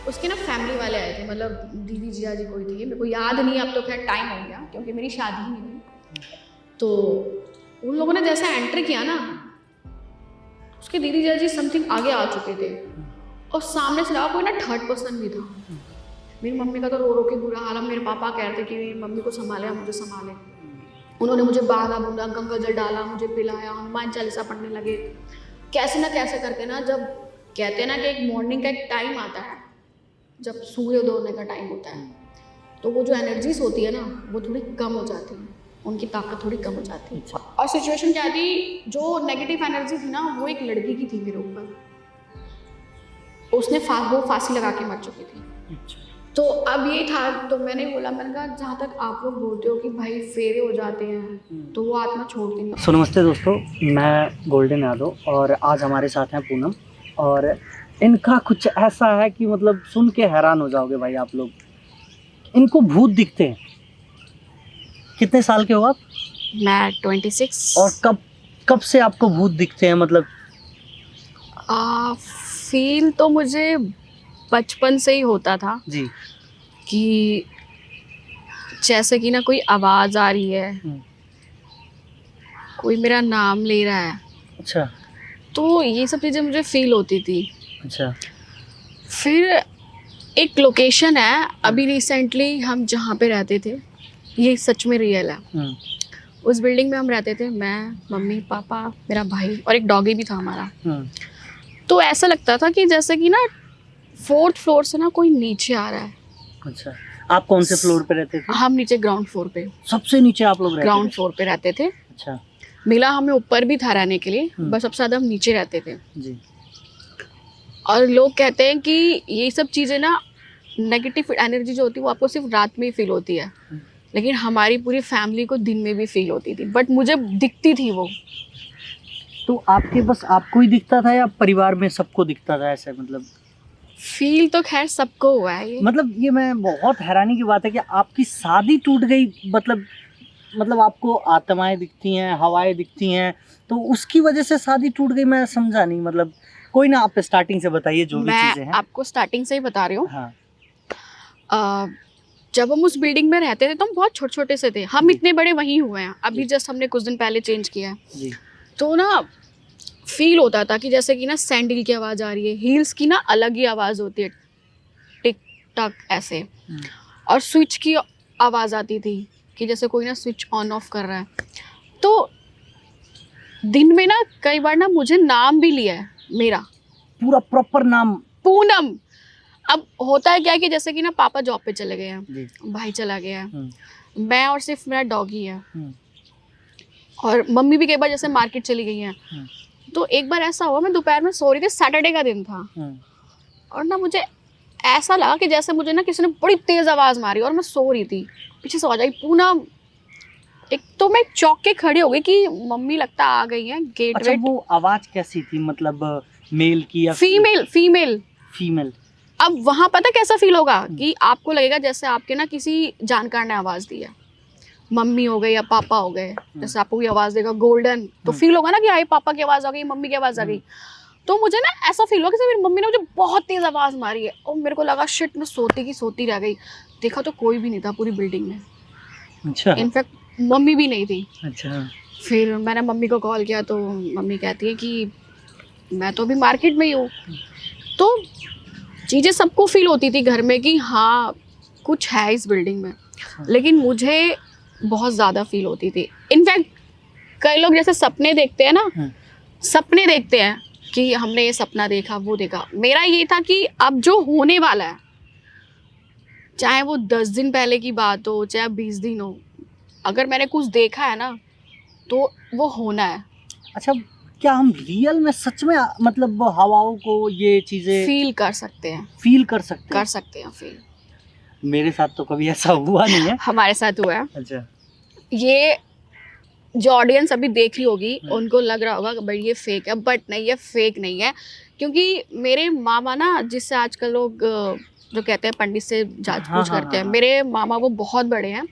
उसके ना फैमिली वाले आए थे, मतलब दीदी जिया जी कोई थी, मेरे को याद नहीं, अब तो खैर टाइम हो गया क्योंकि मेरी शादी ही नहीं हुई। तो उन लोगों ने जैसे एंटर किया ना, उसके दीदी जिया जी समथिंग आगे आ चुके थे और सामने से लगा कोई ना थर्ड पर्सन भी था। मेरी मम्मी का तो रो रो के बुरा हाल। मेरे पापा कह रहे थे कि मेरी मम्मी को संभाले या मुझे संभाले। उन्होंने मुझे बांधा बूंदा, गंगा जल डाला, मुझे पिलाया, हनुमान चालीसा पढ़ने लगे। कैसे ना कैसे करके ना, जब कहते हैं ना कि एक मॉर्निंग का एक टाइम आता है जब सूर्योदय होने का टाइम होता है, तो वो जो एनर्जीज होती है ना वो थोड़ी कम हो जाती है, उनकी ताकत थोड़ी कम हो जाती है। और सिचुएशन क्या थी, जो नेगेटिव एनर्जी थी ना वो एक लड़की की थी मेरे ऊपर। उसने वो फांसी लगा के मर चुकी थी। तो अब ये था, तो मैंने बोला, मैंने कहा जहाँ तक आप लोग बोलते हो कि भाई फेरे हो जाते हैं तो वो आत्मा छोड़ती नहीं। सो नमस्ते दोस्तों, मैं गोल्डन यादव और आज हमारे साथ हैं पूनम। और इनका कुछ ऐसा है कि मतलब सुन के हैरान हो जाओगे भाई आप लोग। इनको भूत दिखते हैं। कितने साल के हो आप? मैं 26। और कब कब से आपको भूत दिखते हैं मतलब? फील तो मुझे बचपन से ही होता था जी। कि जैसे कि ना कोई आवाज़ आ रही है, कोई मेरा नाम ले रहा है। अच्छा तो ये सब चीज़ें मुझे फील होती थी। अच्छा। फिर एक लोकेशन है, अभी रिसेंटली हम जहाँ पे रहते थे, ये सच में रियल है। उस बिल्डिंग में हम रहते थे, मैं, मम्मी, पापा, मेरा भाई और एक डॉगी भी था हमारा। तो ऐसा लगता था कि जैसे कि ना 4th फ्लोर से ना कोई नीचे आ रहा है। अच्छा, आप कौन से फ्लोर पे रहते थे? हम नीचे ग्राउंड फ्लोर पे, सबसे नीचे आप लोग रहते थे? ग्राउंड फ्लोर पे रहते थे। अच्छा। मिला हमें ऊपर भी था रहने के लिए, बस सबसे ज़्यादा हम नीचे रहते थे। जी। और लोग कहते हैं कि ये सब चीज़ें ना, नेगेटिव एनर्जी जो होती है वो आपको सिर्फ रात में ही फील होती है, लेकिन हमारी पूरी फैमिली को दिन में भी फील होती थी, बट मुझे दिखती थी वो। तो आपके बस आपको ही दिखता था या परिवार में सबको दिखता था ऐसे मतलब? फील तो खैर सबको हुआ है ये। मतलब ये मैं बहुत हैरानी की बात है कि आपकी शादी टूट गई, मतलब आपको आत्माएं दिखती हैं, हवाएं दिखती हैं, तो उसकी वजह से शादी टूट गई। मैं समझा नहीं मतलब। कोई ना, आप स्टार्टिंग से बताइए जो भी चीजें मैं हैं। आपको स्टार्टिंग से ही बता रही हूँ। हाँ जब हम उस बिल्डिंग में रहते थे तो हम बहुत छोटे छोटे से थे, हम जी। इतने बड़े वहीं हुए हैं, अभी जी। जस्ट हमने कुछ दिन पहले चेंज किया है। जी। तो ना फील होता था कि जैसे कि ना सैंडल की आवाज़ आ रही है, हील्स की ना अलग ही आवाज़ होती है, टिक टक ऐसे। और स्विच की आवाज़ आती थी कि जैसे कोई ना स्विच ऑन ऑफ कर रहा है। तो दिन में ना कई बार ना मुझे नाम भी लिया है मेरा, पूरा प्रॉपर नाम? पूनम। अब होता है क्या कि जैसे कि ना पापा जॉब पे चले गए हैं, जी। भाई चला गया है, मैं और सिर्फ मेरा डॉगी है, हम्म। और मम्मी भी कई बार जैसे मार्केट चली गई हैं। तो एक बार ऐसा हुआ, मैं दोपहर में सो रही थी, सैटरडे का दिन था, और ना मुझे ऐसा लगा कि जैसे मुझे ना किसी ने बड़ी तेज आवाज मारी, और मैं सो रही थी, पीछे से आवाज आई पूनम। एक तो मैं चौंक के खड़ी हो गई कि मम्मी लगता आ गई हैं, गेट अच्छा, वेट। वो आवाज कैसी थी मतलब? मेल की या फीमेल फीमेल। फीमेल? अब वहां पता कैसा फील होगा कि आपको लगेगा जैसे आपके ना किसी जानकार ने आवाज दी है, मम्मी हो गई या पापा हो गए, जैसे आपको कोई आवाज देगा गोल्डन, तो फील होगा ना कि आई पापा की आवाज आ गई, मम्मी की आवाज आ गई। तो मुझे ना ऐसा फील हुआ कि मेरी मम्मी ने मुझे बहुत तेज आवाज मारी है, और मेरे को लगा शिट, मैं सोती की सोती रह गई। देखा तो कोई भी नहीं था पूरी बिल्डिंग में। अच्छा। इनफैक्ट मम्मी भी नहीं थी। अच्छा। फिर मैंने मम्मी को कॉल किया तो मम्मी कहती है कि मैं तो अभी मार्केट में ही हूँ। तो चीज़ें सबको फील होती थी घर में कि हाँ कुछ है इस बिल्डिंग में, लेकिन मुझे बहुत ज़्यादा फील होती थी। इनफैक्ट कई लोग जैसे सपने देखते हैं ना, सपने देखते हैं कि हमने ये सपना देखा, वो देखा। मेरा ये था कि अब जो होने वाला है, चाहे वो 10 दिन पहले की बात हो, चाहे 20 दिन हो, अगर मैंने कुछ देखा है ना तो वो होना है। अच्छा, क्या हम रियल में सच में मतलब वो हवाओं को, ये चीजें फील कर सकते हैं, फील कर सकते हैं? कर सकते हैं फील। मेरे साथ तो कभी ऐसा हुआ नहीं है। हमारे साथ हुआ है। अच्छा। ये जो ऑडियंस अभी देख रही होगी उनको लग रहा होगा कि भाई ये फेक है, बट नहीं, ये फेक नहीं है। क्योंकि मेरे मामा ना, जिससे आजकल लोग जो कहते हैं पंडित से जांच हाँ पूछ हाँ करते हैं, हाँ। मेरे मामा वो बहुत बड़े हैं।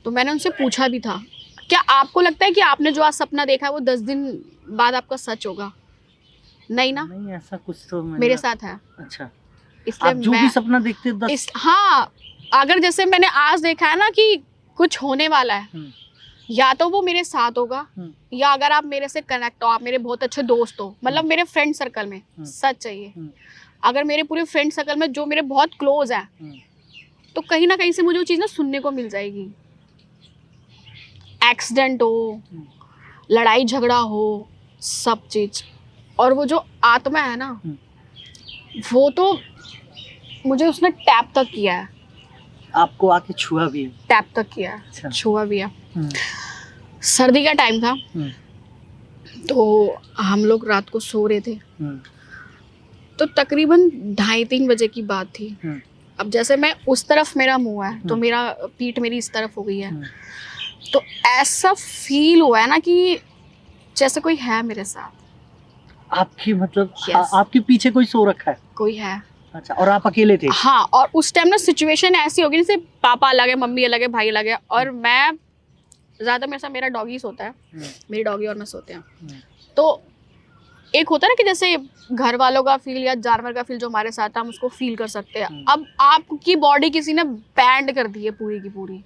तो मैंने उनसे पूछा भी था, क्या आपको लगता है कि आपने जो आज सपना देखा है वो 10 दिन बाद आपका सच होगा? नहीं ना, नहीं, ऐसा कुछ तो मेरे साथ है। अच्छा। इसलिए आप जो भी सपना देखते हैं हाँ, अगर जैसे मैंने आज देखा है ना कि कुछ होने वाला है, या तो वो मेरे साथ होगा, या अगर आप मेरे से कनेक्ट हो, आप मेरे बहुत अच्छे दोस्त हो, मतलब मेरे फ्रेंड सर्कल में सच चाहिए, अगर मेरे पूरे फ्रेंड सर्कल में जो मेरे बहुत क्लोज है, तो कहीं ना कहीं से मुझे वो चीज़ ना सुनने को मिल जाएगी। एक्सीडेंट हो, लड़ाई झगड़ा हो, सब चीज़। और वो जो आत्मा है ना, वो तो मुझे उसने टैप तक किया है। आपको आके छुआ भी है? टैप तक किया है। अच्छा। छुआ भी है। सर्दी का टाइम था, तो हम लोग रात को सो रहे थे, तो तकरीबन 2:30-3 बजे की बात थी। अब जैसे मैं उस तरफ मेरा मुंह है, तो मेरा पीठ मेरी इस तरफ हो गई है, तो ऐसा फील हुआ है ना कि जैसे कोई है मेरे साथ। आपकी मतलब आपके पीछे कोई सो रखा है? कोई है। अच्छा, और आप अकेले थे? हाँ, और उस टाइम ना सिचुएशन ऐसी होगी जैसे पापा अलग है, मम्मी अलग है, भाई अलग है, और मैं ज़्यादा मेरा डॉगी सोता है, मेरी डॉगी और मैं सोते हैं। तो एक होता है ना कि जैसे घर वालों का फील या जानवर का फील जो हमारे साथ है, हम उसको फील कर सकते हैं। अब आपकी बॉडी किसी ने बैंड कर दी है पूरी की पूरी,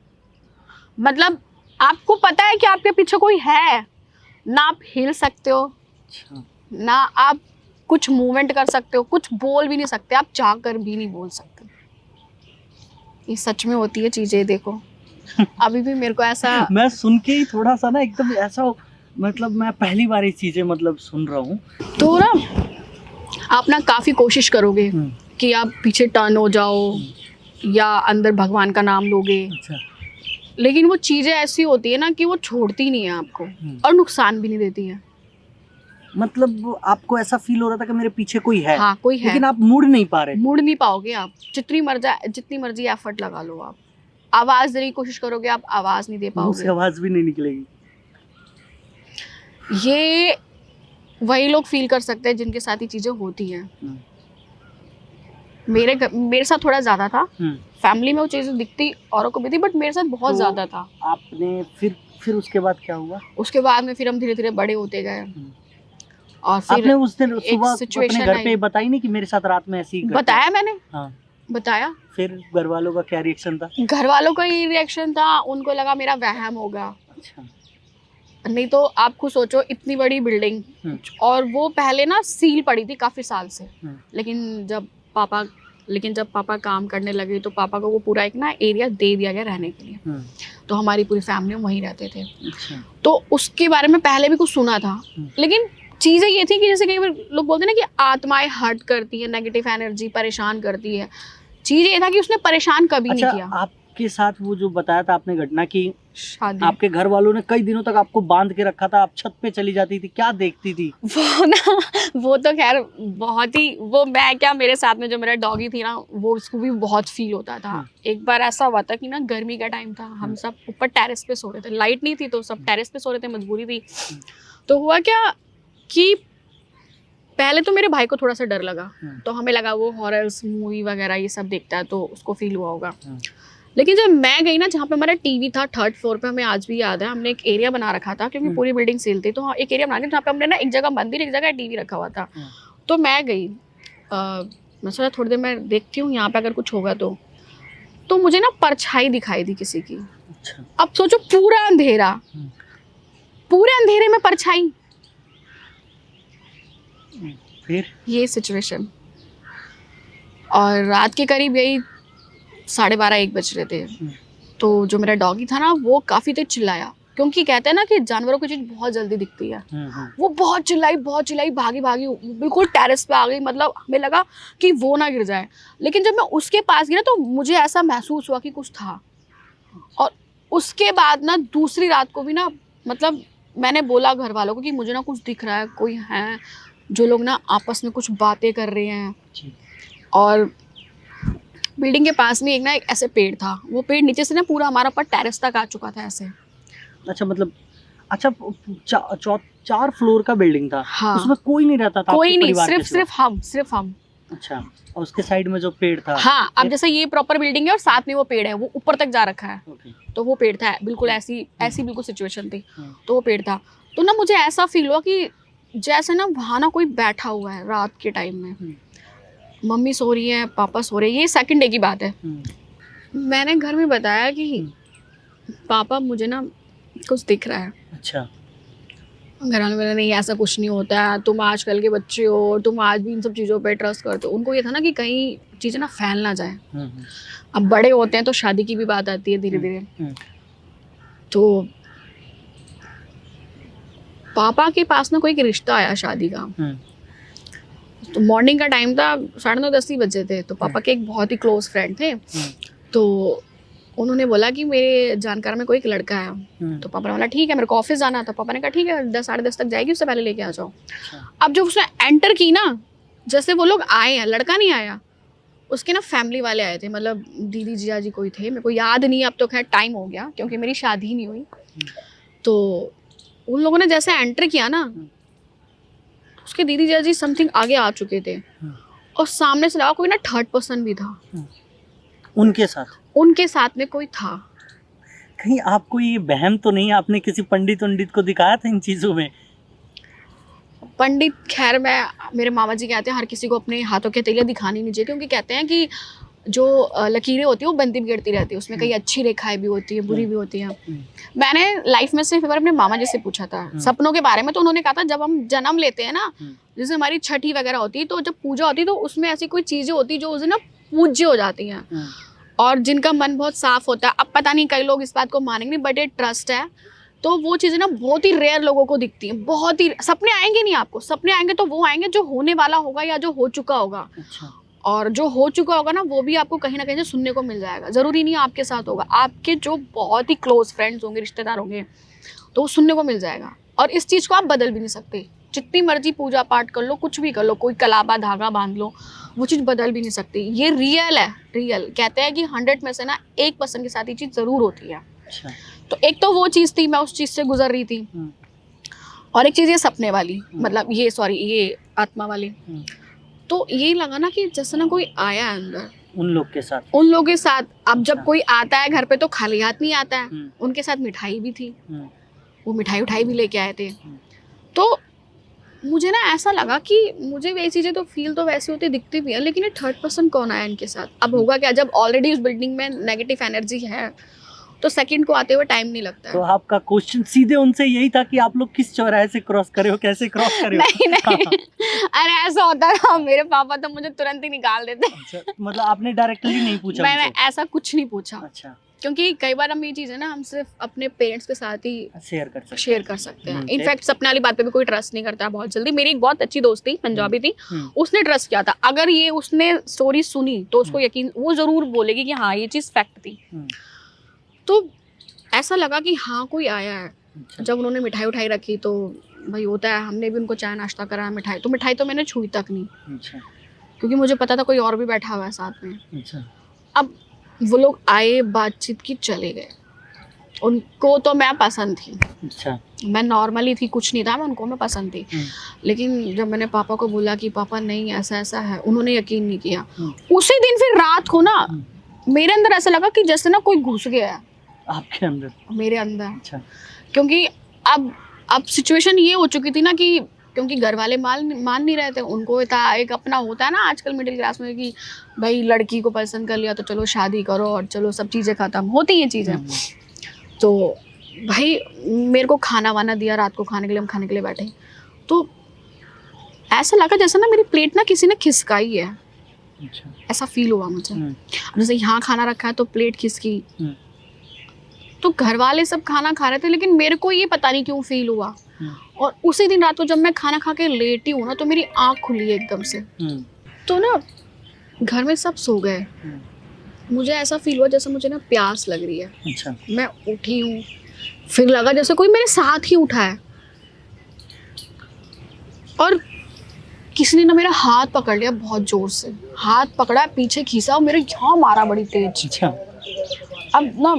मतलब आपको पता है कि आपके पीछे कोई है ना, आप हिल सकते हो ना, आप कुछ मूवमेंट कर सकते हो, कुछ बोल भी नहीं सकते, आप चाह कर भी नहीं बोल सकते। ये सच में होती है चीजें, देखो अभी भी मेरे को ऐसा मैं सुन के ही थोड़ा सा ना एकदम ऐसा, मतलब मैं पहली बार ये चीजें मतलब सुन रहा हूँ। तो ना आप ना काफी कोशिश करोगे कि आप पीछे टर्न हो जाओ या अंदर भगवान का नाम लोगे। अच्छा। लेकिन वो चीजें ऐसी होती है ना कि वो छोड़ती नहीं है आपको और नुकसान भी नहीं देती है। मतलब आपको ऐसा फील हो रहा था कि मेरे पीछे कोई है? हाँ, कोई है, लेकिन आप मुड़ नहीं पा रहे। मुड़ नहीं पाओगे आप, जितनी मर्जी एफर्ट लगा लो, आप आवाज देने की कोशिश करोगे, आप आवाज नहीं दे पाओगे, आवाज भी नहीं निकलेगी। ये वही लोग फील कर सकते हैं जिनके साथ ये चीजें होती हैं। मेरे साथ थोड़ा ज्यादा था, फैमिली में वो चीजें दिखती औरों को भी थी, बट मेरे साथ बहुत ज्यादा था। आपने फिर उसके बाद क्या हुआ? उसके बाद में फिर हम धीरे धीरे बड़े होते गए, और फिर आपने उस दिन सुबह अपने घर पे बताई नहीं कि मेरे साथ रात में ऐसी? बताया मैंने। हाँ, बताया। फिर घर वालों का क्या रिएक्शन था? घर वालों का ये रिएक्शन था, उनको लगा मेरा वहम होगा। अच्छा। नहीं तो आप खुद सोचो, इतनी बड़ी बिल्डिंग, और वो पहले ना सील पड़ी थी काफी साल से, लेकिन जब पापा काम करने लगे तो पापा को वो पूरा एक ना एरिया दे दिया गया रहने के लिए, तो हमारी पूरी फैमिली वहीं रहते थे। अच्छा। तो उसके बारे में पहले भी कुछ सुना था, लेकिन चीजें ये थी कि जैसे कई बार लोग बोलते हैं ना कि आत्माएं हर्ट करती है, नेगेटिव एनर्जी परेशान करती है। चीज ये था कि उसने परेशान कभी नहीं किया। आपके साथ वो जो बताया था आपने घटना की शादी, आपके घर वालों ने कई दिनों तक आपको बांध के रखा था, आप छत पे चली जाती थी, क्या देखती थी? वो तो खैर बहुत ही, वो मैं क्या, मेरे साथ में जो मेरा डॉगी थी ना, वो उसको भी बहुत फील होता था। एक बार ऐसा हुआ था कि ना गर्मी का टाइम था, हम सब ऊपर टेरेस पे सो रहे थे, लाइट नहीं थी तो सब टेरेस पे सो रहे थे, मजबूरी थी। तो हुआ क्या कि पहले तो मेरे भाई को थोड़ा सा डर लगा, तो हमें लगा वो हॉरर्स मूवी वगैरह ये सब देखता है तो उसको फील हुआ होगा। लेकिन जब मैं गई ना, जहाँ पे हमारा टीवी था 3rd फ्लोर पे, हमें आज भी याद है, हमने एक एरिया बना रखा था क्योंकि पूरी बिल्डिंग सील थी, तो एक एरिया बना के जहाँ पे हमने ना एक जगह मंदिर, एक जगह टीवी रखा हुआ था। तो मैं गई, मैं सोचा थोड़ी देर मैं देखती हूँ यहाँ पे अगर कुछ होगा तो मुझे ना परछाई दिखाई दी किसी की। अच्छा। अब सोचो पूरा अंधेरा, पूरे अंधेरे में परछाई, फिर ये सिचुएशन। और रात के करीब यही 12:30-1 बज रहे थे, तो जो मेरा डॉगी था ना, वो काफी देर चिल्लाया, क्योंकि कहते हैं ना कि जानवरों को चीज बहुत जल्दी दिखती है। वो बहुत चिल्लाई, भागी बिल्कुल टेरेस पे आ गई, मतलब हमें लगा कि वो ना गिर जाए। लेकिन जब मैं उसके पास गई ना, तो मुझे ऐसा महसूस हुआ कि कुछ था। और उसके बाद ना दूसरी रात को भी ना, मतलब मैंने बोला घर वालों को कि मुझे ना कुछ दिख रहा है, कोई है, जो लोग ना आपस में कुछ बातें कर रहे हैं। और बिल्डिंग के पास में एक ऐसे पेड़ था, वो पेड़ नीचे से ना पूरा हमारा ऊपर टेरेस तक आ चुका था ऐसे। अच्छा, मतलब 4 फ्लोर का बिल्डिंग था। हाँ। उसमें कोई नहीं रहता था? कोई नहीं, सिर्फ हम। अच्छा, और उसके साइड में जो पेड़ था? हाँ, अब जैसे ये प्रॉपर बिल्डिंग है और साथ में वो पेड़ है, वो ऊपर तक जा रखा है। तो वो पेड़ था, बिल्कुल ऐसी बिल्कुल सिचुएशन थी। तो वो पेड़ था, तो ना मुझे ऐसा फील हुआ कि जैसे ना वहाँ ना कोई बैठा हुआ है रात के टाइम में। मम्मी सो रही है, पापा सो रहे हैं, ये सेकंड डे की बात है। मैंने घर में बताया कि पापा मुझे ना कुछ दिख रहा है। अच्छा। घर वाले बोले नहीं ऐसा कुछ नहीं होता है, तुम आजकल के बच्चे हो, तुम आज भी इन सब चीज़ों पे ट्रस्ट करते हो। उनको ये था ना कि कहीं चीज़ें ना फैल ना जाए। अब बड़े होते हैं तो शादी की भी बात आती है धीरे धीरे। तो पापा के पास ना कोई एक रिश्ता आया शादी का। तो मॉर्निंग का टाइम था, 9:30-10 ही बजे थे। तो पापा के एक बहुत ही क्लोज फ्रेंड थे। तो उन्होंने बोला कि मेरे जानकार में कोई एक लड़का है। तो पापा ने बोला ठीक है, मेरे को ऑफिस जाना था। पापा ने कहा ठीक है 10-10:30 तक जाएगी, उससे पहले लेके आ जाओ। अब जब उसने एंटर की ना, जैसे वो लोग आए हैं, लड़का नहीं आया, उसके ना फैमिली वाले आए थे, मतलब दीदी जिया जी कोई थे, मेरे को याद नहीं, अब तो खैर टाइम हो गया क्योंकि मेरी शादी नहीं हुई। तो उन लोगों ने जैसे एंटर किया ना, उसके दीदी जिया जी समथिंग आगे आ चुके थे और सामने से लगा कोई ना थर्ड पर्सन भी था उनके साथ में कोई था। कहीं आपको ये बहम तो नहीं, आपने किसी पंडित को दिखाया था इन चीजों में? पंडित खैर मेरे मामा जी कहते हैं हर किसी को अपने हाथों की हथेलियां दिखानी नहीं चाहिए, क्योंकि कहते हैं कि जो लकीरें होती है वो बनती बिगड़ती रहती है, उसमें कई अच्छी रेखाएं भी होती है, बुरी भी होती हैं। मैंने लाइफ में सिर्फ अपने मामा जी से पूछा था सपनों के बारे में। तो उन्होंने कहा था जब हम जन्म लेते हैं ना, जैसे हमारी छठी वगैरह होती है, तो जब पूजा होती है तो उसमें ऐसी कोई चीजें होती है जो उस दिन ना पूज्य हो जाती हैं और जिनका मन बहुत साफ होता है। अब पता नहीं कई लोग इस बात को मानेंगे नहीं, बट ये ट्रस्ट है। तो वो चीज़ें ना बहुत ही रेयर लोगों को दिखती हैं, बहुत ही। सपने आएंगे नहीं आपको, सपने आएंगे तो वो आएंगे जो होने वाला होगा या जो हो चुका होगा। अच्छा। और जो हो चुका होगा ना वो भी आपको कहीं ना कहीं से सुनने को मिल जाएगा। ज़रूरी नहीं आपके साथ होगा, आपके जो बहुत ही क्लोज फ्रेंड्स होंगे, रिश्तेदार होंगे, तो वो सुनने को मिल जाएगा। और इस चीज़ को आप बदल भी नहीं सकते, जितनी मर्जी पूजा पाठ कर लो, कुछ भी कर लो, कोई कलाबा धागा बांध लो, वो चीज़ बदल भी नहीं सकती। ये रियल है, रियल। कहते हैं कि 100 में से ना 1% के साथ ये चीज़ ज़रूर होती है। अच्छा। तो एक तो वो चीज़ थी, मैं उस चीज़ से गुजर रही थी। और एक चीज़ ये सपने वाली, मतलब ये आत्मा वाली। तो ये लगा ना कि जैसे ना कोई आया है अंदर उन लोग के साथ। अब जब कोई आता है घर पे तो खाली हाथ नहीं आता है। उनके साथ मिठाई भी थी, वो मिठाई उठाई भी लेके आए थे। तो मुझे ना ऐसा लगा कि मुझे वही चीज़ें तो फील तो वैसे होती दिखती भी है, लेकिन ये थर्ड पर्सन कौन आया इनके साथ? अब होगा क्या, जब ऑलरेडी उस बिल्डिंग में नेगेटिव एनर्जी है तो सेकंड को आते हुए टाइम नहीं लगता है। तो आपका क्वेश्चन सीधे उनसे यही था कि आप लोग किस चौराहे से क्रॉस करे हो, कैसे क्रॉस करे हो? नहीं अरे ऐसा होता था, मेरे पापा तो मुझे तुरंत ही निकाल देते। अच्छा, मतलब आपने डायरेक्टली नहीं पूछा? मैंने ऐसा कुछ नहीं पूछा। अच्छा। क्योंकि कई बार हम ये चीज़ है ना, हम सिर्फ अपने पेरेंट्स के साथ ही शेयर कर सकते हैं। इनफैक्ट सपने वाली बात पे भी कोई ट्रस्ट नहीं करता बहुत जल्दी। मेरी एक बहुत अच्छी दोस्त थी, पंजाबी थी, उसने ट्रस्ट किया था। अगर ये उसने स्टोरी सुनी तो उसको यकीन, वो जरूर बोलेगी कि हाँ ये चीज़ फैक्ट थी। तो ऐसा लगा कि हाँ कोई आया है। अच्छा। जब उन्होंने मिठाई उठाई रखी तो भाई होता है, हमने भी उनको चाय नाश्ता कराया, मिठाई तो मैंने छुई तक नहीं। अच्छा। क्योंकि मुझे पता था कोई और भी बैठा हुआ है साथ में। अच्छा। अब वो लोग आए, बातचीत की, चले गए। उनको तो मैं पसंद थी। अच्छा। मैं नॉर्मली थी, कुछ नहीं था, मैं पसंद थी। लेकिन जब मैंने पापा को बोला कि पापा नहीं ऐसा ऐसा है, उन्होंने यकीन नहीं किया। उसी दिन फिर रात को ना मेरे अंदर ऐसा लगा कि जैसे ना कोई घुस गया है। आपके अंदर? मेरे अंदर। अच्छा। क्योंकि अब सिचुएशन ये हो चुकी थी ना कि क्योंकि घर वाले मान नहीं रहे थे। उनको था एक अपना होता है ना आजकल मिडिल क्लास में कि भाई लड़की को पसंद कर लिया तो चलो शादी करो और चलो सब चीज़ें ख़त्म होती हैं चीज़ें। तो भाई मेरे को खाना वाना दिया, रात को खाने के लिए हम खाने के लिए बैठे, तो ऐसा लगा जैसे ना मेरी प्लेट ना किसी ने खिसकाई है। अच्छा। ऐसा फील हुआ मुझे। जैसे यहाँ खाना रखा है तो प्लेट खिसकी। तो घर वाले सब खाना खा रहे थे, लेकिन मेरे को ये पता नहीं क्यों फील हुआ। और उसी दिन रात को जब मैं खाना खा के लेटी हूँ ना, तो मेरी आँख खुली एकदम से। तो ना घर में सब सो गए, मुझे ऐसा फील हुआ जैसे मुझे ना प्यास लग रही है। अच्छा। मैं उठी हूँ, फिर लगा जैसे कोई मेरे साथ ही उठा है और किसी ने ना मेरा हाथ पकड़ लिया बहुत जोर से। हाथ पकड़ा, पीछे खींचा और मेरे यहाँ मारा बड़ी तेज। अच्छा। अब ना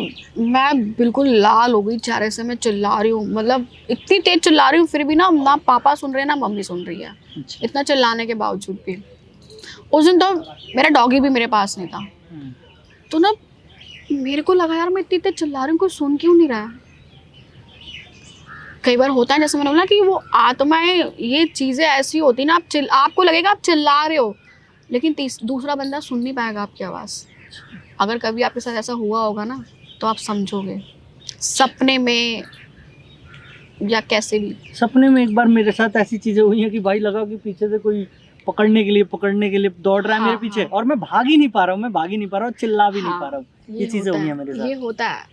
मैं बिल्कुल लाल हो गई चेहरे से, मैं चिल्ला रही हूँ, मतलब इतनी तेज चिल्ला रही हूँ, फिर भी ना पापा सुन रहे हैं ना मम्मी सुन रही है। अच्छा। इतना चिल्लाने के बावजूद भी। उस दिन तो मेरा डॉगी भी मेरे पास नहीं था। तो ना मेरे को लगा यार मैं इतनी तेज चिल्ला रही हूँ, कोई सुन क्यों नहीं रहा है। कई बार होता है जैसे मैंने बोला कि वो आत्माएं, ये चीज़ें ऐसी होती ना, आपको लगेगा आप चिल्ला रहे हो, लेकिन दूसरा बंदा सुन नहीं पाएगा आपकी आवाज़। अगर कभी आपके साथ ऐसा हुआ होगा ना तो आप समझोगे, सपने में या कैसे भी। सपने में एक बार मेरे साथ ऐसी चीजें हुई हैं कि भाई लगा कि पीछे से कोई पकड़ने के लिए दौड़ रहा है मेरे पीछे, और मैं भाग ही नहीं पा रहा हूँ, चिल्ला भी नहीं पा रहा हूँ। ये चीजें हुई हैं मेरे साथ। ये होता है,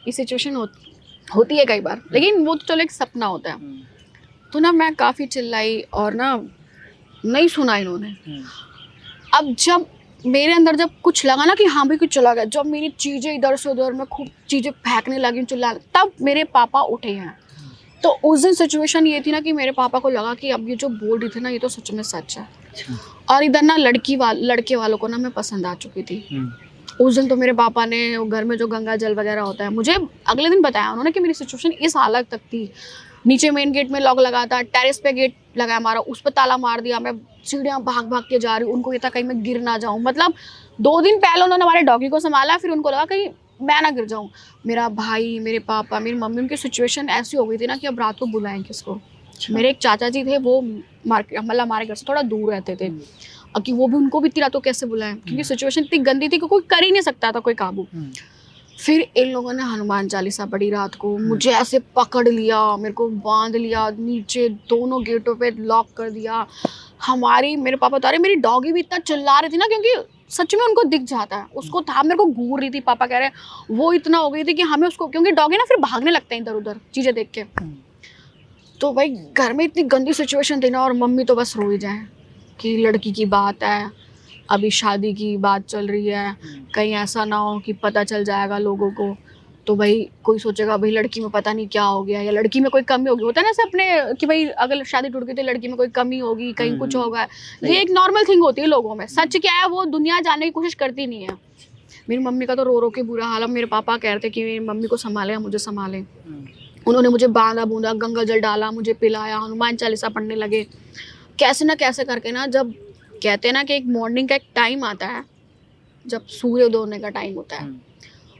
ये सिचुएशन होती है कई बार, लेकिन वो तो चलो एक सपना होता है। तो ना मैं काफ़ी चिल्लाई और ना नहीं सुना इन्होंने। अब जब मेरे अंदर जब कुछ लगा ना कि हाँ भाई कुछ चला गया, जब मेरी चीज़ें इधर से उधर, मैं खूब चीज़ें फेंकने लगी, चिल्ला, तब मेरे पापा उठे हैं। तो उस दिन सिचुएशन ये थी ना कि मेरे पापा को लगा कि अब ये जो बोल रही थी ना ये तो सच में सच है। और इधर ना लड़के वालों को ना मैं पसंद आ चुकी थी। उस दिन तो मेरे पापा ने घर में जो गंगा जल वगैरह होता है, मुझे अगले दिन बताया उन्होंने कि मेरी सिचुएशन इस हालत तक थी। नीचे मेन गेट में लॉक लगा था, टेरेस पे गेट लगाया हमारा, उस पर ताला मार दिया, मैं सीढ़ियाँ भाग भाग के जा रही हूँ। उनको ये था कहीं मैं गिर ना जाऊँ। मतलब 2 दिन पहले उन्होंने हमारे डॉगी को संभाला, फिर उनको लगा कहीं मैं ना गिर जाऊँ। मेरा भाई, मेरे पापा, मेरी मम्मी, उनकी सिचुएशन ऐसी हो गई थी ना कि अब रात को बुलाएं किसको। मेरे एक चाचा जी थे, वो मतलब हमारे घर से थोड़ा दूर रहते थे, कि वो भी उनको भी इतनी रातों कैसे बुलाएं, क्योंकि सिचुएशन इतनी गंदी थी कि कोई कर ही नहीं सकता था कोई काबू। फिर इन लोगों ने हनुमान चालीसा पढ़ी रात को, मुझे ऐसे पकड़ लिया, मेरे को बांध लिया, नीचे दोनों गेटों पे लॉक कर दिया। मेरे पापा बता रहे मेरी डॉगी भी इतना चिल्ला रही थी ना, क्योंकि सच में उनको दिख जाता है, उसको था मेरे को घूर रही थी। पापा कह रहे वो इतना हो गई थी कि हमें उसको, क्योंकि डॉगी ना फिर भागने लगते हैं इधर उधर चीज़ें देख के। तो भाई घर में इतनी गंदी सिचुएशन थी ना, और मम्मी तो बस रो ही जाए कि लड़की की बात है, अभी शादी की बात चल रही है, कहीं ऐसा ना हो कि पता चल जाएगा लोगों को, तो भाई कोई सोचेगा भाई लड़की में पता नहीं क्या हो गया, या लड़की में कोई कमी होगी। होता है ना ऐसे अपने कि भाई अगर शादी टूट गई तो लड़की में कोई कमी होगी, कहीं कुछ होगा। ये एक नॉर्मल थिंग होती है लोगों में। सच क्या है वो दुनिया जानने की कोशिश करती नहीं है। मेरी मम्मी का तो रो रो के बुरा हाल। अब मेरे पापा कह रहे थे कि मेरी मम्मी को संभाले, मुझे संभाले। उन्होंने मुझे बांधा बूंदा, गंगा जल डाला, मुझे पिलाया, हनुमान चालीसा पढ़ने लगे। कैसे ना कैसे करके ना, जब कहते हैं ना कि एक मॉर्निंग का एक टाइम आता है जब सूर्योदय होने का टाइम होता है,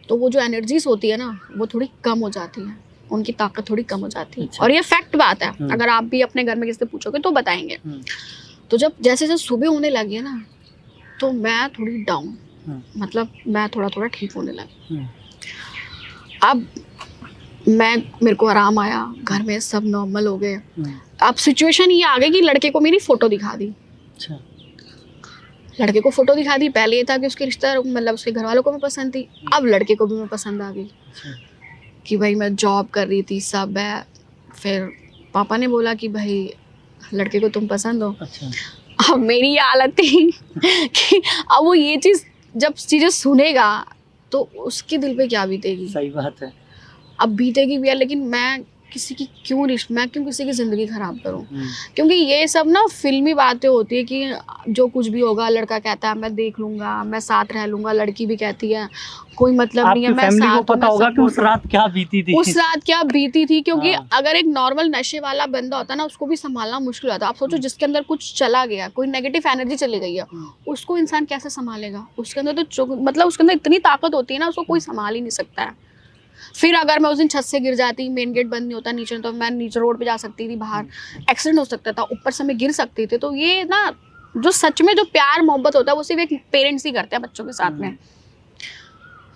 तो वो जो एनर्जीज होती है ना वो थोड़ी कम हो जाती है, उनकी ताकत थोड़ी कम हो जाती है। और ये फैक्ट बात है, अगर आप भी अपने घर में किसी से पूछोगे तो बताएंगे। तो जब जैसे जैसे सुबह होने लगी है ना, तो मैं थोड़ी डाउन, मतलब मैं थोड़ा थोड़ा ठीक होने लगी। अब मेरे को आराम आया, घर में सब नॉर्मल हो गए। अब सिचुएशन ये आ गई कि लड़के को मेरी फोटो दिखा दी। लड़के को फोटो दिखा दी। पहले ये था कि उसके रिश्तेदार, मतलब उसके घर वालों को मैं पसंद थी, अब लड़के को भी मैं पसंद आ गई कि भाई मैं जॉब कर रही थी, सब है। फिर पापा ने बोला कि भाई लड़के को तुम पसंद हो। अब मेरी ये हालत थी कि अब वो ये चीज़ जब चीज़ें सुनेगा तो उसके दिल पे क्या बीतेगी। सही बात है। अब बीतेगी भी है, लेकिन मैं क्यों किसी की ज़िंदगी ख़राब करूं। क्योंकि ये सब ना फिल्मी बातें होती है कि जो कुछ भी होगा, लड़का कहता है मैं देख लूँगा, मैं साथ रह लूँगा, लड़की भी कहती है कोई मतलब नहीं है, मैं साथ हूं। पता होगा कि उस रात क्या बीती थी। क्योंकि अगर एक नॉर्मल नशे वाला बंदा होता ना, उसको भी संभालना मुश्किल होता। आप सोचो जिसके अंदर कुछ चला गया, कोई नेगेटिव एनर्जी चली गई है, उसको इंसान कैसे संभालेगा। उसके अंदर तो मतलब उसके अंदर इतनी ताकत होती है ना, उसको कोई संभाल ही नहीं सकता है। फिर अगर मैं उस दिन छत से गिर जाती, मेन गेट बंद नहीं होता नीचे, तो मैं नीचे रोड पे जा सकती थी, बाहर एक्सीडेंट हो सकता था, ऊपर से मैं गिर सकती थी। तो ये ना जो सच में जो प्यार मोहब्बत होता है वो सिर्फ एक पेरेंट्स ही करते हैं बच्चों के साथ में।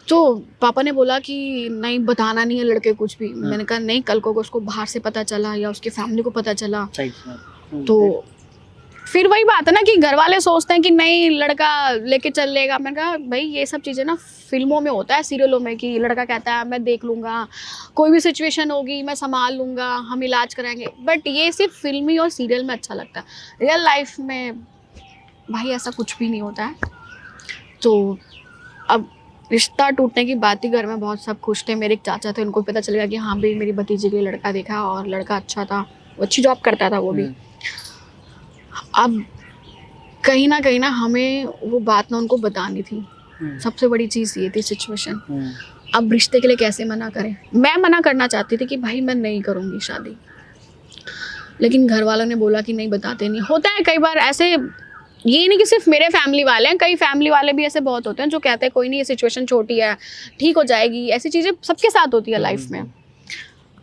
तो पापा ने बोला कि नहीं बताना नहीं है लड़के कुछ भी। मैंने कहा नहीं, कल को उसको बाहर से पता चला या उसकी फैमिली को पता चला तो फिर वही बात है ना कि घर वाले सोचते हैं कि नहीं लड़का लेके चल लेगा। मैंने कहा भाई ये सब चीज़ें ना फिल्मों में होता है, सीरियलों में, कि लड़का कहता है मैं देख लूँगा, कोई भी सिचुएशन होगी मैं संभाल लूँगा, हम इलाज कराएंगे। बट ये सिर्फ फिल्मी और सीरियल में अच्छा लगता है, रियल लाइफ में भाई ऐसा कुछ भी नहीं होता है। तो अब रिश्ता टूटने की बात ही घर में बहुत सब खुश थे। मेरे एक चाचा थे, उनको पता चल गया कि हाँ भाई मेरी भतीजी के लिए लड़का देखा, और लड़का अच्छा था, वो अच्छी जॉब करता था वो भी। अब कहीं ना हमें वो बात ना उनको बतानी थी। सबसे बड़ी चीज़ ये थी सिचुएशन। अब रिश्ते के लिए कैसे मना करें। मैं मना करना चाहती थी कि भाई मैं नहीं करूँगी शादी, लेकिन घर वालों ने बोला कि नहीं बताते नहीं। होता है कई बार ऐसे, ये नहीं कि सिर्फ मेरे फैमिली वाले हैं, कई फैमिली वाले भी ऐसे बहुत होते हैं जो कहते हैं कोई नहीं ये सिचुएशन छोटी है, ठीक हो जाएगी। ऐसी चीज़ें सबके साथ होती है लाइफ में।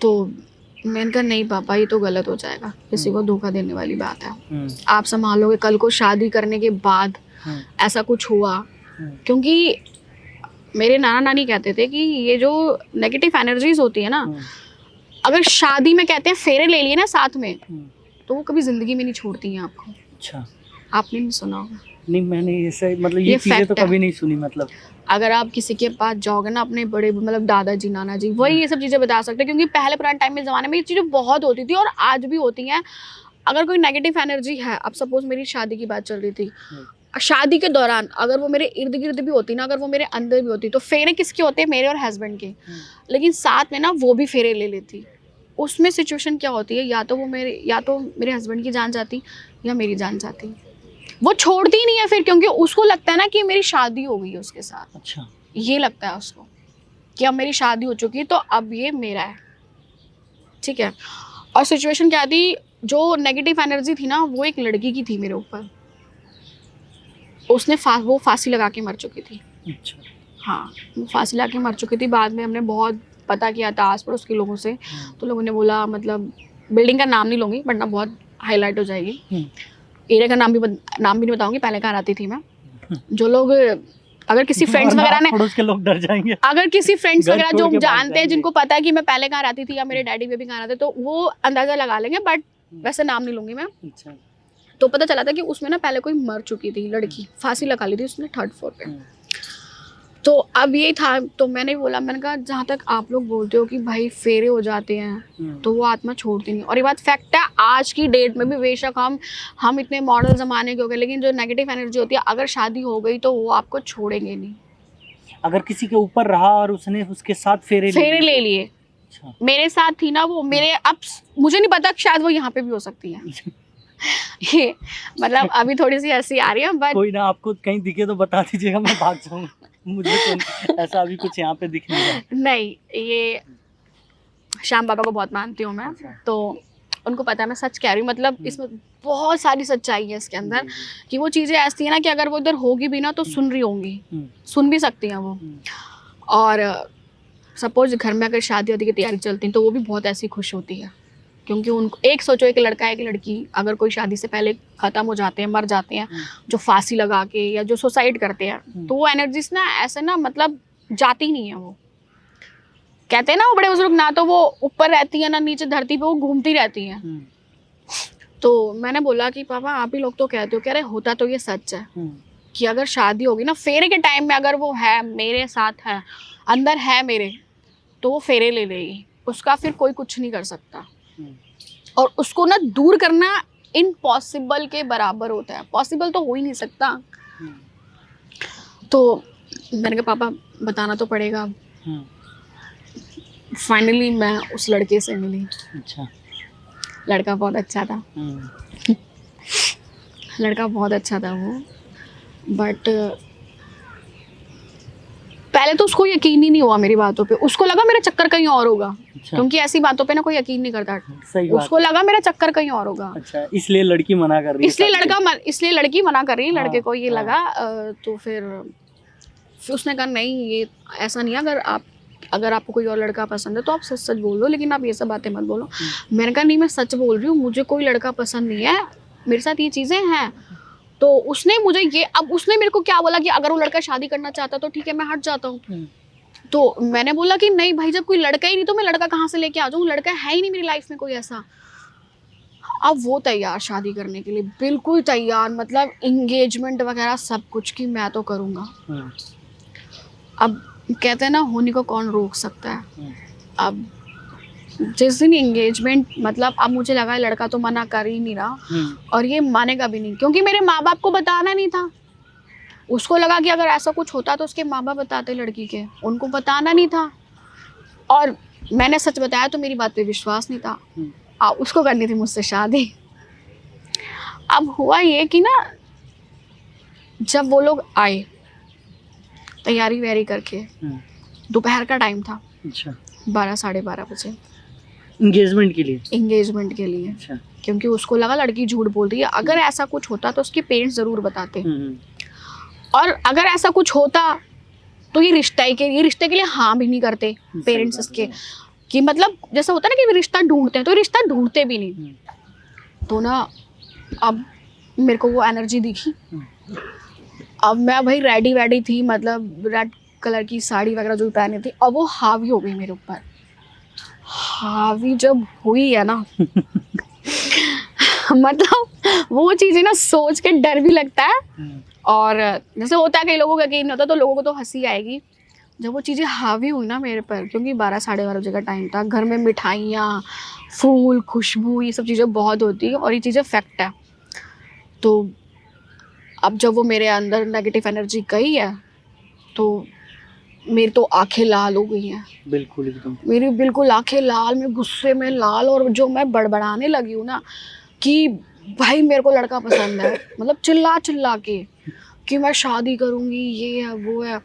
तो मैंने कहा नहीं पापा ये तो गलत हो जाएगा, किसी को धोखा देने वाली बात है। आप संभालोगे, कल को शादी करने के बाद ऐसा कुछ हुआ, क्योंकि मेरे नाना नानी कहते थे कि ये जो नेगेटिव एनर्जीज होती है ना, अगर शादी में कहते हैं फेरे ले लिए ना साथ में, तो वो कभी जिंदगी में नहीं छोड़ती हैं आपको। अच्छा, आपने नहीं सुना होगा। नहीं मैंने ऐसे मतलब ये चीजें fact तो है। कभी नहीं सुनी। मतलब अगर आप किसी के पास जाओगे ना, अपने बड़े मतलब दादाजी नाना जी, वही ये सब चीज़ें बता सकते हैं, क्योंकि पहले पुराने टाइम में ज़माने में ये चीज़ें बहुत होती थी और आज भी होती हैं। अगर कोई नेगेटिव एनर्जी है, अब सपोज मेरी शादी की बात चल रही थी, शादी के दौरान अगर वो मेरे इर्द गिर्द भी होती ना, अगर वो मेरे अंदर भी होती, तो फेरे किसके होते हैं? मेरे और हस्बैंड के। लेकिन साथ में ना वो भी फेरे ले लेती। उसमें सिचुएशन क्या होती है, या तो मेरे हस्बैंड की जान जाती या मेरी जान जाती। वो छोड़ती ही नहीं है फिर, क्योंकि उसको लगता है ना कि मेरी शादी हो गई है उसके साथ। अच्छा, ये लगता है उसको कि अब मेरी शादी हो चुकी है, तो अब ये मेरा है, ठीक है। और सिचुएशन क्या थी, जो नेगेटिव एनर्जी थी ना, वो एक लड़की की थी मेरे ऊपर। उसने वो फांसी लगा के मर चुकी थी। अच्छा, हाँ, वो फांसी लगा के मर चुकी थी। बाद में हमने बहुत पता किया था आस पड़ोस के लोगों से, तो लोगों ने बोला, मतलब बिल्डिंग का नाम नहीं लूँगी वरना बहुत हाईलाइट हो जाएगी, एरिया का नाम भी नहीं बताऊंगी, पहले कहाँ रहती थी मैं। जो लोग, अगर किसी फ्रेंड्स वगैरह ने, पड़ोस के लोग डर जाएंगे। अगर किसी फ्रेंड्स घर वगैरह छोड़ जो के भाग जानते हैं, जाएंगे। जिनको पता है कि मैं पहले कहाँ रहती थी या मेरे डैडी बेबी कहाँ रहते, तो वो अंदाजा लगा लेंगे, बट वैसे नाम नहीं लूंगी मैं। अच्छा, तो पता चला था कि उसमें ना पहले कोई मर चुकी थी लड़की, फांसी लगा ली थी उसने 3rd फ्लोर पे। तो अब ये था, तो मैंने बोला, मैंने कहा जहाँ तक आप लोग बोलते हो कि भाई फेरे हो जाते हैं, तो वो आत्मा छोड़ती नहीं। और ये बात फैक्ट है, आज की डेट में भी बेशक हम इतने मॉडर्न ज़माने के हो गए, लेकिन जो नेगेटिव एनर्जी होती है, अगर शादी हो गई तो वो आपको छोड़ेंगे नहीं। अगर किसी के ऊपर रहा और उसने उसके साथ फेरे ले लिए। अच्छा, मेरे साथ थी ना वो, मेरे, अब मुझे नहीं पता, शायद वो यहाँ पे भी हो सकती है। ये मतलब अभी थोड़ी सी हंसी आ रही है, बट कोई ना, आपको कहीं दिखे तो बता दीजिएगा, मैं भाग जाऊंगा। मुझे तो ऐसा अभी कुछ यहाँ पे दिख नहीं रहा। नहीं, ये श्याम बाबा को बहुत मानती हूँ मैं, तो उनको पता है मैं सच कह रही हूँ। मतलब इसमें बहुत सारी सच्चाई है इसके अंदर, कि वो चीज़ें ऐसी है ना कि अगर वो उधर होगी भी ना तो सुन रही होंगी, सुन भी सकती हैं वो। और सपोज घर में अगर शादी वादी की तैयारी चलती है, तो वो भी बहुत ऐसी खुश होती है, क्योंकि उनको, एक सोचो, एक लड़का एक लड़की अगर कोई शादी से पहले ख़त्म हो जाते हैं, मर जाते हैं, जो फांसी लगा के या जो सुसाइड करते हैं, तो वो एनर्जीज ना ऐसे ना, मतलब जाती नहीं है। वो कहते हैं ना वो बड़े बुजुर्ग, ना तो वो ऊपर रहती है ना नीचे धरती पे, वो घूमती रहती हैं। तो मैंने बोला कि पापा आप ही लोग तो कहते हो, कह रहे होता तो ये सच है कि अगर शादी होगी ना, फेरे के टाइम में अगर वो है, मेरे साथ है, अंदर है मेरे, तो वो फेरे ले लेगी, उसका फिर कोई कुछ नहीं कर सकता। और उसको ना दूर करना इम्पॉसिबल के बराबर होता है, पॉसिबल तो हो ही नहीं सकता। तो मैंने कहा पापा बताना तो पड़ेगा। फाइनली मैं उस लड़के से मिली। अच्छा, लड़का बहुत अच्छा था। लड़का बहुत अच्छा था वो, बट पहले तो उसको यकीन ही नहीं हुआ मेरी बातों पे। उसको लगा मेरा चक्कर कहीं और होगा। अच्छा। क्योंकि ऐसी बातों पे ना कोई यकीन नहीं करता। सही बात उसको लगा मेरा चक्कर कहीं और होगा। अच्छा, इसलिए लड़की मना कर रही है, इसलिए लड़की मना कर रही है। लड़के को ये हाँ। लगा, तो फिर उसने कहा नहीं, ये ऐसा नहीं है, अगर आपको कोई और लड़का पसंद है तो आप सच सच बोल दो, लेकिन आप ये सब बातें मत बोलो। मैंने कहा नहीं, मैं सच बोल रही हूँ, मुझे कोई लड़का पसंद नहीं है, मेरे साथ ये चीज़ें हैं। तो उसने मुझे अब उसने मेरे को क्या बोला कि अगर वो लड़का शादी करना चाहता तो ठीक है, मैं हट जाता हूँ। तो मैंने बोला कि नहीं भाई, जब कोई लड़का ही नहीं तो मैं लड़का कहाँ से लेके आ जाऊँ, लड़का है ही नहीं मेरी लाइफ में कोई ऐसा। अब वो तैयार शादी करने के लिए, बिल्कुल तैयार, मतलब इंगेजमेंट वगैरह सब कुछ की मैं तो करूँगा। अब कहते हैं ना, होने को कौन रोक सकता है। अब जिस दिन एंगेजमेंट, मतलब अब मुझे लगा लड़का तो मना कर ही नहीं रहा और ये मानेगा भी नहीं, क्योंकि मेरे माँ बाप को बताना नहीं था। उसको लगा कि अगर ऐसा कुछ होता तो उसके माँ बाप बताते लड़की के, उनको बताना नहीं था। और मैंने सच बताया तो मेरी बात पे विश्वास नहीं था। उसको करनी थी मुझसे शादी। अब हुआ ये कि ना, जब वो लोग आए तैयारी वैयारी करके, दोपहर का टाइम था। अच्छा। 12 साढ़े 12 बजे एंगेजमेंट के लिए। अच्छा। क्योंकि उसको लगा लड़की झूठ बोल रही है, अगर ऐसा कुछ होता तो उसके पेरेंट्स जरूर बताते। और अगर ऐसा कुछ होता तो ये रिश्ते के लिए हाँ भी नहीं करते पेरेंट्स इसके, कि मतलब जैसा होता है ना कि रिश्ता ढूंढते हैं, तो रिश्ता ढूंढते भी नहीं। तो ना अब मेरे को वो एनर्जी दिखी अब मैं भाई रेडी वेडी थी, मतलब रेड कलर की साड़ी वगैरह जो भी पहनी थी, अब वो हावी हो गई मेरे ऊपर। हावी जब हुई है ना मतलब वो चीज़ें ना सोच के डर भी लगता है, और जैसे होता है कई लोगों का यकीन नहीं होता तो लोगों को तो हंसी आएगी। जब वो चीज़ें हावी हुई ना मेरे पर, क्योंकि 12 साढ़े 12 बजे का टाइम था, घर में मिठाइयाँ, फूल, खुशबू, ये सब चीज़ें बहुत होती हैं और ये चीज़ें फैक्ट है। तो अब जब वो मेरे अंदर नेगेटिव एनर्जी गई है तो मेरी तो आंखें लाल हो गई हैं, बिल्कुल एकदम। मेरी बिल्कुल आंखें लाल, मैं गुस्से में लाल, और जो मैं बड़बड़ाने लगी हूँ ना कि भाई मेरे को लड़का पसंद है, मतलब चिल्ला चिल्ला के कि मैं शादी करूँगी, ये है वो है।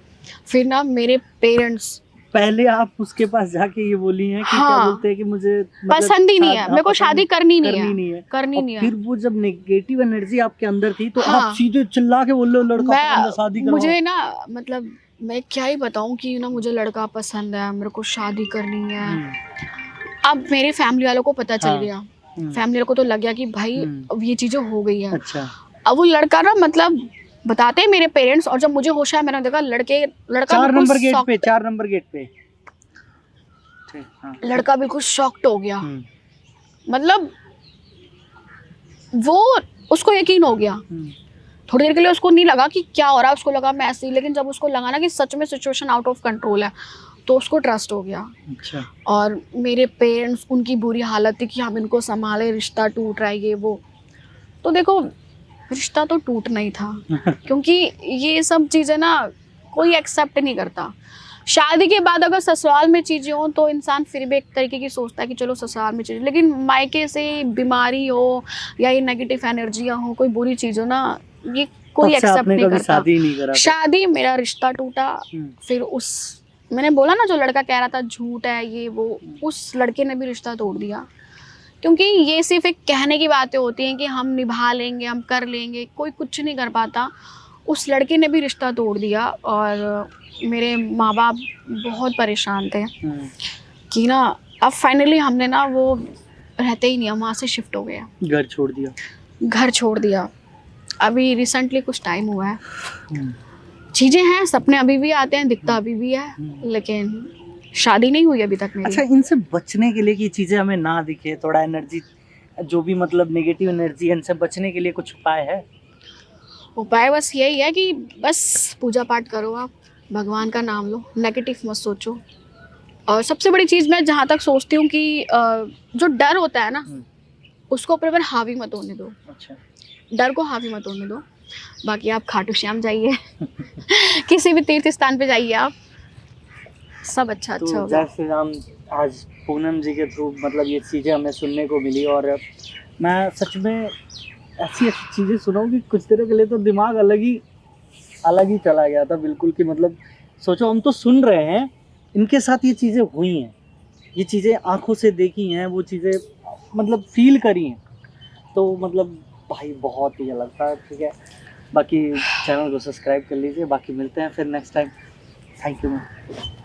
फिर ना मेरे पेरेंट्स, पहले आप उसके पास जाके ये बोली हैं कि क्या हाँ, बोलते हैं कि मुझे मतलब पसंद ही नहीं है, मेरे को पसंद शादी करनी नहीं है, करनी और नहीं है। फिर वो जब नेगेटिव एनर्जी आपके अंदर थी तो आप हाँ, सीधे चिल्ला के बोल रहे हो लड़का पसंद है, शादी मैं मुझे करवाओ। ना मतलब मैं क्या ही बताऊं कि ना मुझे लड़का पसंद है, मेरे को शादी करनी है। अब मेरे फैमिली वालों को पता चल हाँ। गया, फैमिली वालों को तो लग गया कि भाई अब ये चीज़ें हो गई हैं। अच्छा। अब वो लड़का ना मतलब बताते हैं मेरे पेरेंट्स, और जब मुझे होश आया मैंने देखा लड़का 4 बिल्कुल नंबर गेट पे, शॉक्ड, 4 नंबर गेट पे। ठीक, हाँ। लड़का बिल्कुल शॉक्ड हो गया। मतलब वो, उसको यकीन हो गया। थोड़ी देर के लिए उसको नहीं लगा कि क्या हो रहा है, उसको लगा मैं ऐसे ही, लेकिन जब उसको लगा ना कि सच में सिचुएशन आउट ऑफ कंट्रोल है तो उसको ट्रस्ट हो गया। अच्छा। और मेरे पेरेंट्स, उनकी बुरी हालत थी कि हम इनको संभाले, रिश्ता टूट रहा है ये वो। तो देखो रिश्ता तो टूटना ही था क्योंकि ये सब चीज़ें ना कोई एक्सेप्ट नहीं करता। शादी के बाद अगर ससुराल में चीज़ें हों तो इंसान फिर भी एक तरीके की सोचता है कि चलो ससुराल में चीज़ें, लेकिन मायके से बीमारी हो या ये नेगेटिव एनर्जियाँ हो, कोई बुरी चीज़ हो ना, ये कोई तब से एक्सेप्ट आपने नहीं कभी करता। शादी नहीं करा फिर? शादी, मेरा रिश्ता टूटा। फिर उस, मैंने बोला ना जो लड़का कह रहा था झूठ है ये वो, उस लड़के ने भी रिश्ता तोड़ दिया। क्योंकि ये सिर्फ एक कहने की बातें होती हैं कि हम निभा लेंगे, हम कर लेंगे, कोई कुछ नहीं कर पाता। उस लड़के ने भी रिश्ता तोड़ दिया और मेरे माँ बाप बहुत परेशान थे कि ना अब फाइनली हमने ना वो रहते ही नहीं, हम वहाँ से शिफ्ट हो गए, घर छोड़ दिया। घर छोड़ दिया। अभी रिसेंटली कुछ टाइम हुआ है। चीज़ें हैं, सपने अभी भी आते हैं, दिखता अभी भी है, लेकिन शादी नहीं हुई अभी तक मेरी। अच्छा, इनसे बचने के लिए कि चीज़ें हमें ना दिखे, थोड़ा एनर्जी जो भी मतलब नेगेटिव एनर्जी है, इनसे बचने के लिए कुछ उपाय है? उपाय बस यही है कि बस पूजा पाठ करो, आप भगवान का नाम लो, नेगेटिव मत सोचो। और सबसे बड़ी चीज़ मैं जहाँ तक सोचती हूँ कि जो डर होता है ना उसको अपने पर हावी मत होने दो। अच्छा। डर को हावी मत होने दो। बाकी आप खाटू श्याम जाइए किसी भी तीर्थ स्थान पे जाइए, आप सब अच्छा तो अच्छा होगा। जैसे हम आज पूनम जी के थ्रू मतलब ये चीज़ें हमें सुनने को मिली, और मैं सच में ऐसी ऐसी चीज़ें सुना हूँ कि कुछ देर के लिए तो दिमाग अलग ही चला गया था बिल्कुल। कि मतलब सोचो, हम तो सुन रहे हैं, इनके साथ ये चीज़ें हुई हैं, ये चीज़ें आंखों से देखी हैं, वो चीज़ें मतलब फील करी हैं, तो मतलब भाई बहुत ही अलग था। ठीक है, बाकी चैनल को सब्सक्राइब कर लीजिए, बाकी मिलते हैं फिर next time. Thank you ma'am.